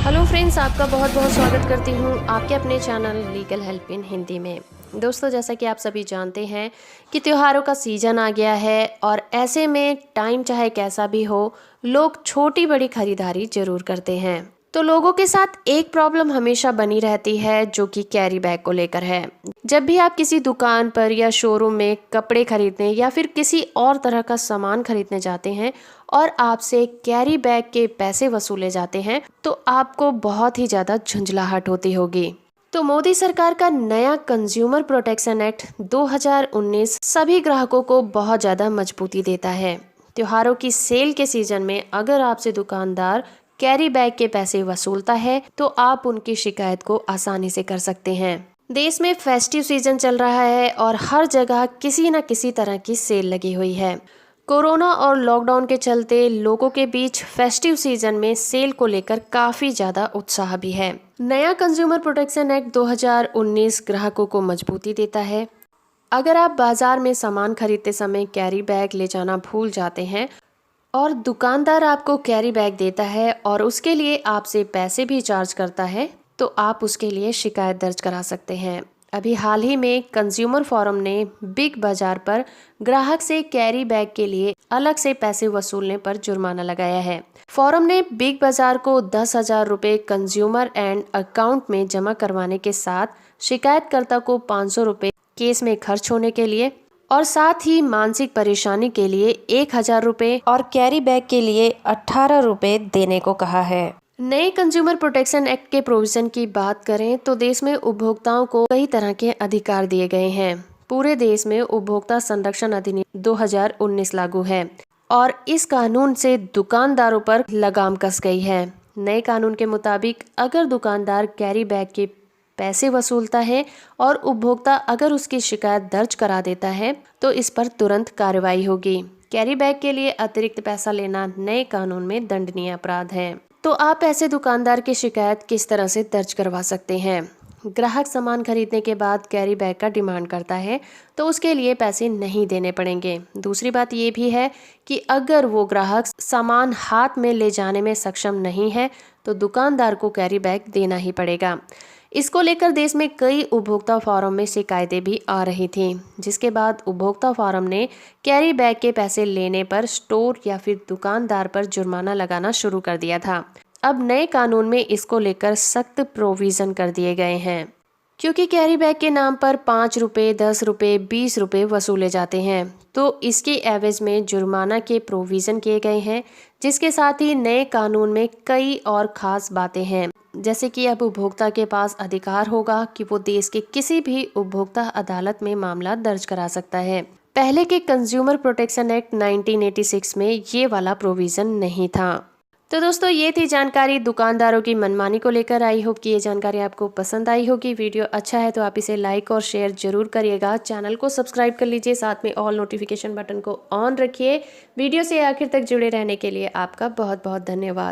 Hello friends, आपका बहुत बहुत स्वागत करती हूँ आपके अपने channel legal help in Hindi में। दोस्तों, जैसा कि आप सभी जानते हैं कि त्योहारों का सीज़न आ गया है और ऐसे में टाइम चाहे कैसा भी हो, लोग छोटी बड़ी खरीदारी जरूर करते हैं। तो लोगों के साथ एक प्रॉब्लम हमेशा बनी रहती है जो कि कैरी बैग को लेकर है। जब भी आप किसी दुकान पर या शोरूम में कपड़े खरीदने या फिर किसी और तरह का सामान खरीदने जाते हैं और आपसे कैरी बैग के पैसे वसूले जाते हैं तो आपको बहुत ही ज़्यादा झुंझलाहट होती होगी। तो मोदी सरकार का नया कंज्यूमर प्रोटेक्शन एक्ट 2019 सभी ग्राहकों को बहुत ज़्यादा मजबूती देता है। त्योहारों की सेल के सीजन में अगर आपसे दुकानदार कैरी बैग के पैसे वसूलता है तो आप उनकी शिकायत को आसानी से कर सकते हैं। देश में फेस्टिव सीजन चल रहा है और हर जगह किसी न किसी तरह की सेल लगी हुई है। कोरोना और लॉकडाउन के चलते लोगों के बीच फेस्टिव सीजन में सेल को लेकर काफी ज्यादा उत्साह भी है। नया कंज्यूमर प्रोटेक्शन एक्ट 2019 ग्राहकों को मजबूती देता है। अगर आप बाजार में सामान खरीदते समय कैरी बैग ले जाना भूल जाते हैं और दुकानदार आपको कैरी बैग देता है और उसके लिए आपसे पैसे भी चार्ज करता है तो आप उसके लिए शिकायत दर्ज करा सकते हैं। अभी हाल ही में कंज्यूमर फोरम ने बिग बाजार पर ग्राहक से कैरी बैग के लिए अलग से पैसे वसूलने पर जुर्माना लगाया है। फोरम ने बिग बाजार को 10,000 रुपये कंज्यूमर एंड अकाउंट में जमा करवाने के साथ शिकायतकर्ता को 500 रुपये केस में खर्च होने के लिए और साथ ही मानसिक परेशानी के लिए 1,000 रुपये और कैरी बैग के लिए 18 रुपये देने को कहा है। नए कंज्यूमर प्रोटेक्शन एक्ट के प्रोविजन की बात करें तो देश में उपभोक्ताओं को कई तरह के अधिकार दिए गए हैं। पूरे देश में उपभोक्ता संरक्षण अधिनियम 2019 लागू है और इस कानून से दुकानदारों पर लगाम कस गई है। नए कानून के मुताबिक अगर दुकानदार कैरी बैग के पैसे वसूलता है और उपभोक्ता अगर उसकी शिकायत दर्ज करा देता है तो इस पर तुरंत कार्रवाई होगी। कैरी बैग के लिए अतिरिक्त पैसा लेना नए कानून में दंडनीय अपराध है। तो आप ऐसे दुकानदार की शिकायत किस तरह से दर्ज करवा सकते हैं? ग्राहक सामान खरीदने के बाद कैरी बैग का डिमांड करता है तो उसके लिए पैसे नहीं देने पड़ेंगे। दूसरी बात ये भी है कि अगर वो ग्राहक सामान हाथ में ले जाने में सक्षम नहीं है तो दुकानदार को कैरी बैग देना ही पड़ेगा। इसको लेकर देश में कई उपभोक्ता फोरम में शिकायतें भी आ रही थीं, जिसके बाद उपभोक्ता फोरम ने कैरी बैग के पैसे लेने पर स्टोर या फिर दुकानदार पर जुर्माना लगाना शुरू कर दिया था। अब नए कानून में इसको लेकर सख्त प्रोविजन कर दिए गए हैं, क्योंकि कैरी बैग के नाम पर 5 रुपये, 10 रुपये, 20 रुपये वसूले जाते हैं तो इसके एवज में जुर्माना के प्रोविजन किए गए हैं। जिसके साथ ही नए कानून में कई और खास बातें हैं, जैसे कि अब उपभोक्ता के पास अधिकार होगा कि वो देश के किसी भी उपभोक्ता अदालत में मामला दर्ज करा सकता है। पहले के कंज्यूमर प्रोटेक्शन एक्ट 1986 में ये वाला प्रोविजन नहीं था। तो दोस्तों, ये थी जानकारी दुकानदारों की मनमानी को लेकर। आई होप कि ये जानकारी आपको पसंद आई होगी। वीडियो अच्छा है तो आप इसे लाइक और शेयर जरूर करिएगा। चैनल को सब्सक्राइब कर लीजिए, साथ में ऑल नोटिफिकेशन बटन को ऑन रखिए। वीडियो से आखिर तक जुड़े रहने के लिए आपका बहुत बहुत धन्यवाद।